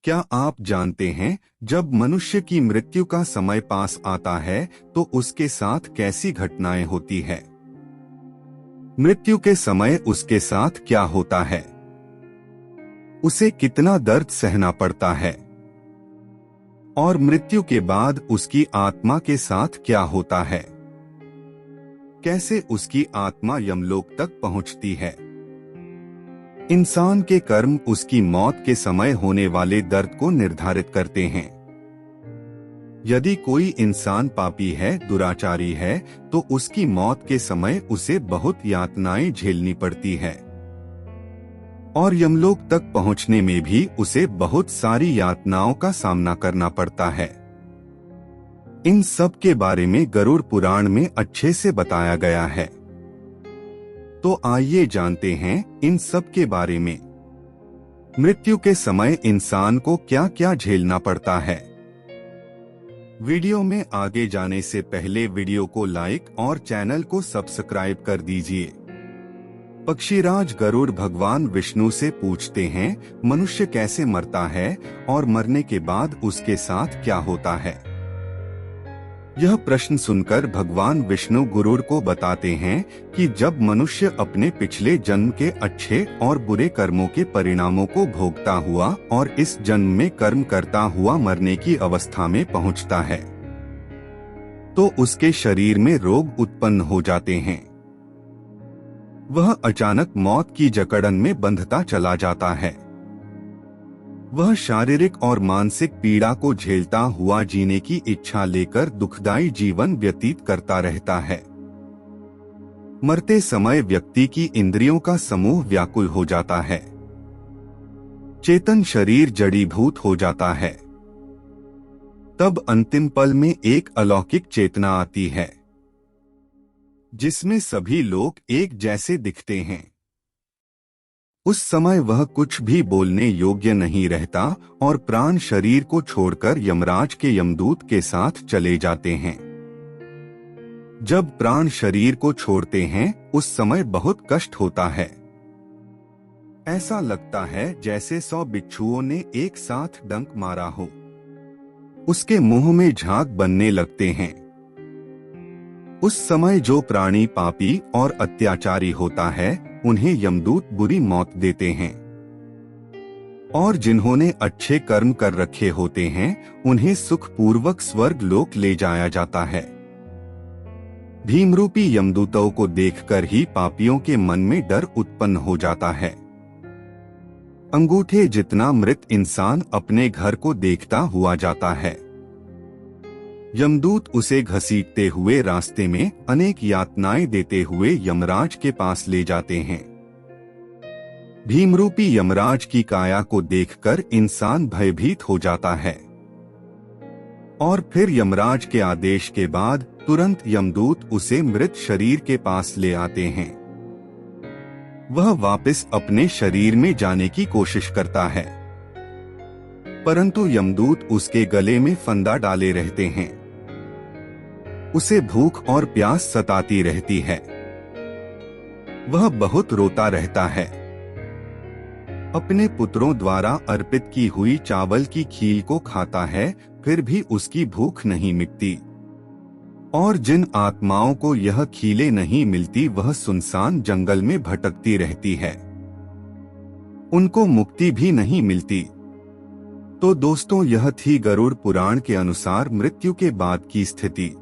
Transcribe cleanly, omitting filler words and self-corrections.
क्या आप जानते हैं, जब मनुष्य की मृत्यु का समय पास आता है तो उसके साथ कैसी घटनाएं होती है। मृत्यु के समय उसके साथ क्या होता है, उसे कितना दर्द सहना पड़ता है और मृत्यु के बाद उसकी आत्मा के साथ क्या होता है। कैसे उसकी आत्मा यमलोक तक पहुंचती है। इंसान के कर्म उसकी मौत के समय होने वाले दर्द को निर्धारित करते हैं। यदि कोई इंसान पापी है, दुराचारी है, तो उसकी मौत के समय उसे बहुत यातनाएं झेलनी पड़ती है और यमलोक तक पहुंचने में भी उसे बहुत सारी यातनाओं का सामना करना पड़ता है। इन सब के बारे में गरुड़ पुराण में अच्छे से बताया गया है। तो आइए जानते हैं इन सब के बारे में। मृत्यु के समय इंसान को क्या क्या झेलना पड़ता है। वीडियो में आगे जाने से पहले वीडियो को लाइक और चैनल को सब्सक्राइब कर दीजिए। पक्षीराज गरुड़ भगवान विष्णु से पूछते हैं, मनुष्य कैसे मरता है और मरने के बाद उसके साथ क्या होता है। यह प्रश्न सुनकर भगवान विष्णु गरुड़ को बताते हैं कि जब मनुष्य अपने पिछले जन्म के अच्छे और बुरे कर्मों के परिणामों को भोगता हुआ और इस जन्म में कर्म करता हुआ मरने की अवस्था में पहुंचता है, तो उसके शरीर में रोग उत्पन्न हो जाते हैं। वह अचानक मौत की जकड़न में बंधता चला जाता है। वह शारीरिक और मानसिक पीड़ा को झेलता हुआ जीने की इच्छा लेकर दुखदायी जीवन व्यतीत करता रहता है। मरते समय व्यक्ति की इंद्रियों का समूह व्याकुल हो जाता है। चेतन शरीर जड़ीभूत हो जाता है। तब अंतिम पल में एक अलौकिक चेतना आती है, जिसमें सभी लोग एक जैसे दिखते हैं। उस समय वह कुछ भी बोलने योग्य नहीं रहता और प्राण शरीर को छोड़कर यमराज के यमदूत के साथ चले जाते हैं। जब प्राण शरीर को छोड़ते हैं, उस समय बहुत कष्ट होता है। ऐसा लगता है जैसे 100 बिच्छुओं ने एक साथ डंक मारा हो। उसके मुंह में झाग बनने लगते हैं। उस समय जो प्राणी पापी और अत्याचारी होता है, उन्हें यमदूत बुरी मौत देते हैं और जिन्होंने अच्छे कर्म कर रखे होते हैं, उन्हें सुखपूर्वक स्वर्ग लोक ले जाया जाता है। भीमरूपी यमदूतों को देखकर ही पापियों के मन में डर उत्पन्न हो जाता है। अंगूठे जितना मृत इंसान अपने घर को देखता हुआ जाता है। यमदूत उसे घसीटते हुए रास्ते में अनेक यातनाएं देते हुए यमराज के पास ले जाते हैं। भीमरूपी यमराज की काया को देखकर इंसान भयभीत हो जाता है और फिर यमराज के आदेश के बाद तुरंत यमदूत उसे मृत शरीर के पास ले आते हैं। वह वापस अपने शरीर में जाने की कोशिश करता है, परंतु यमदूत उसके गले में फंदा डाले रहते हैं। उसे भूख और प्यास सताती रहती है। वह बहुत रोता रहता है। अपने पुत्रों द्वारा अर्पित की हुई चावल की खील को खाता है, फिर भी उसकी भूख नहीं मिटती और जिन आत्माओं को यह खीलें नहीं मिलती, वह सुनसान जंगल में भटकती रहती है। उनको मुक्ति भी नहीं मिलती। तो दोस्तों, यह थी गरुड़ पुराण के अनुसार मृत्यु के बाद की स्थिति।